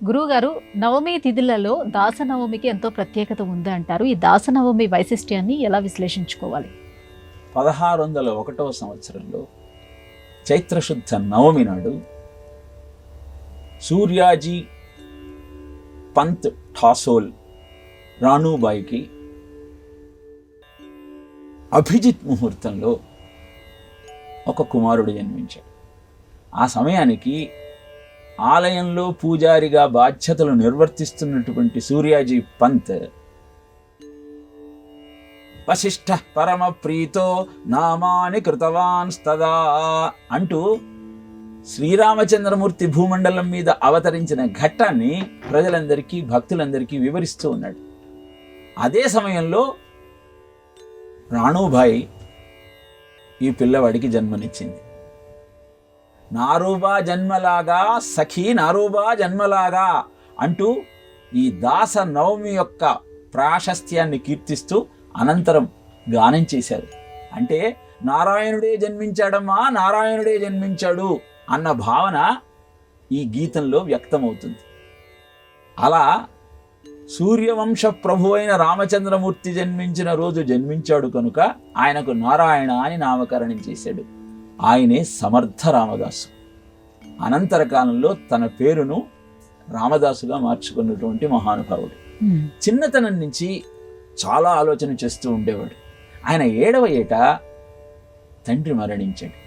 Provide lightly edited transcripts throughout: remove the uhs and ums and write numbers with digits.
గురువుగారు, నవమి తిథులలో దాసనవమికి ఎంతో ప్రత్యేకత ఉంది అంటారు. ఈ దాసనవమి వైశిష్ట్యాన్ని ఎలా విశ్లేషించుకోవాలి? 1601వ సంవత్సరంలో చైత్రశుద్ధ నవమి నాడు సూర్యాజీ పంత్ ఠాసోల్ రాణూబాయికి అభిజిత్ ముహూర్తంలో ఒక కుమారుడు జన్మించాడు. ఆ సమయానికి ఆలయంలో పూజారిగా బాధ్యతలు నిర్వర్తిస్తున్నటువంటి సూర్యాజీ పంత్ వశిష్ఠ పరమ ప్రీతో నామాని కృతవాన్ స్తదా అంటూ శ్రీరామచంద్రమూర్తి భూమండలం మీద అవతరించిన ఘట్టాన్ని ప్రజలందరికీ భక్తులందరికీ వివరిస్తూ ఉన్నాడు. అదే సమయంలో రాణూబాయి ఈ పిల్లవాడికి జన్మనిచ్చింది. నారూబా జన్మలాగా సఖీ నారూబా జన్మలాగా అంటూ ఈ దాస నవమి యొక్క ప్రాశస్త్యాన్ని కీర్తిస్తూ అనంతరం గానం చేశారు. అంటే నారాయణుడే జన్మించాడమ్మా, నారాయణుడే జన్మించాడు అన్న భావన ఈ గీతంలో వ్యక్తమవుతుంది. అలా సూర్యవంశ ప్రభు అయిన రామచంద్రమూర్తి జన్మించిన రోజు జన్మించాడు కనుక ఆయనకు నారాయణ అని నామకరణం చేశాడు. ఆయనే సమర్థ రామదాసు. అనంతర కాలంలో తన పేరును రామదాసుగా మార్చుకున్నటువంటి మహానుభావుడు. చిన్నతనం నుంచి చాలా ఆలోచన చేస్తూ ఉండేవాడు. ఆయన 7వ ఏట తండ్రి మరణించాడు.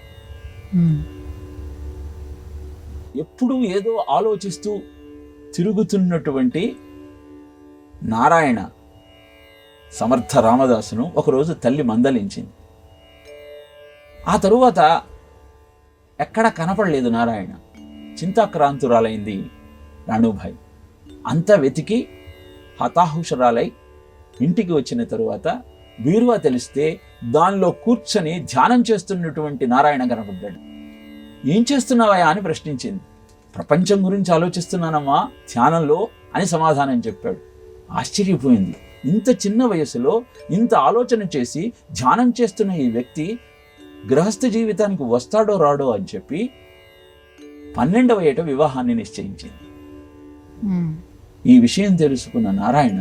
ఎప్పుడూ ఏదో ఆలోచిస్తూ తిరుగుతున్నటువంటి నారాయణ సమర్థ రామదాసును ఒకరోజు తల్లి మందలించింది. ఆ తరువాత ఎక్కడ కనపడలేదు నారాయణ. చింతాక్రాంతురాలైంది రాణూబాయి. అంతా వెతికి హతాహుషరాలై ఇంటికి వచ్చిన తరువాత బీరువా తెలిస్తే దానిలో కూర్చొని ధ్యానం చేస్తున్నటువంటి నారాయణ కనపడ్డాడు. ఏం చేస్తున్నావా అని ప్రశ్నించింది. ప్రపంచం గురించి ఆలోచిస్తున్నానమ్మా ధ్యానంలో అని సమాధానం చెప్పాడు. ఆశ్చర్యపోయింది. ఇంత చిన్న వయసులో ఇంత ఆలోచన చేసి ధ్యానం చేస్తున్న ఈ వ్యక్తి గృహస్థ జీవితానికి వస్తాడో రాడో అని చెప్పి 12వ ఏట వివాహాన్ని నిశ్చయించింది. ఈ విషయం తెలుసుకున్న నారాయణ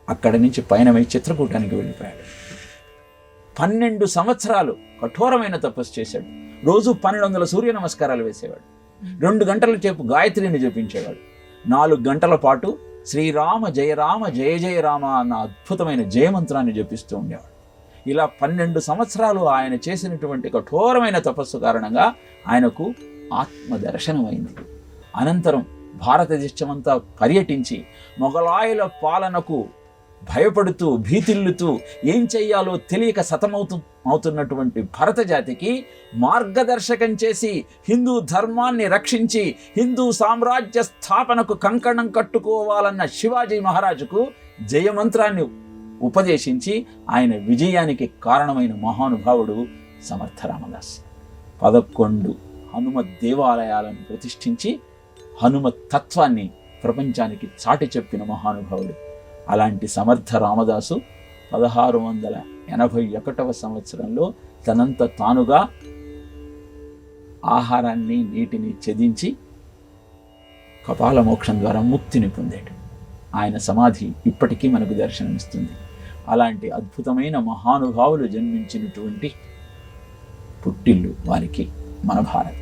అక్కడి నుంచి పయనమై చిత్రకూటానికి వెళ్ళిపోయాడు. 12 సంవత్సరాలు కఠోరమైన తపస్సు చేశాడు. రోజు 1200 సూర్య నమస్కారాలు వేసేవాడు. 2 గంటల సేపు గాయత్రిని జపించేవాడు. 4 గంటల పాటు శ్రీరామ జయ రామ జయ జయ రామ అన్న అద్భుతమైన జయమంత్రాన్ని జపిస్తూ ఉండేవాడు. ఇలా 12 సంవత్సరాలు ఆయన చేసినటువంటి కఠోరమైన తపస్సు కారణంగా ఆయనకు ఆత్మదర్శనమైంది. అనంతరం భారతదేశమంతా పర్యటించి మొఘలాయుల పాలనకు భయపడుతూ భీతిల్లుతూ ఏం చెయ్యాలో తెలియక సతమవుతున్నటువంటి భరత జాతికి మార్గదర్శకం చేసి హిందూ ధర్మాన్ని రక్షించి హిందూ సామ్రాజ్య స్థాపనకు కంకణం కట్టుకోవాలన్న శివాజీ మహారాజుకు జయమంత్రాన్ని ఉపదేశించి ఆయన విజయానికి కారణమైన మహానుభావుడు సమర్థ రామదాస్. 11 హనుమత్ దేవాలయాలను ప్రతిష్ఠించి హనుమత్ తత్వాన్ని ప్రపంచానికి చాటి చెప్పిన మహానుభావుడు. అలాంటి సమర్థ రామదాసు 1681వ సంవత్సరంలో తనంత తానుగా ఆహారాన్ని నీటిని ఛేదించి కపాల మోక్షం ద్వారా ముక్తిని పొందాడు. ఆయన సమాధి ఇప్పటికీ మనకు దర్శనమిస్తుంది. అలాంటి అద్భుతమైన మహానుభావులు జన్మించినటువంటి పుట్టిల్లు వారికి మన భారత్.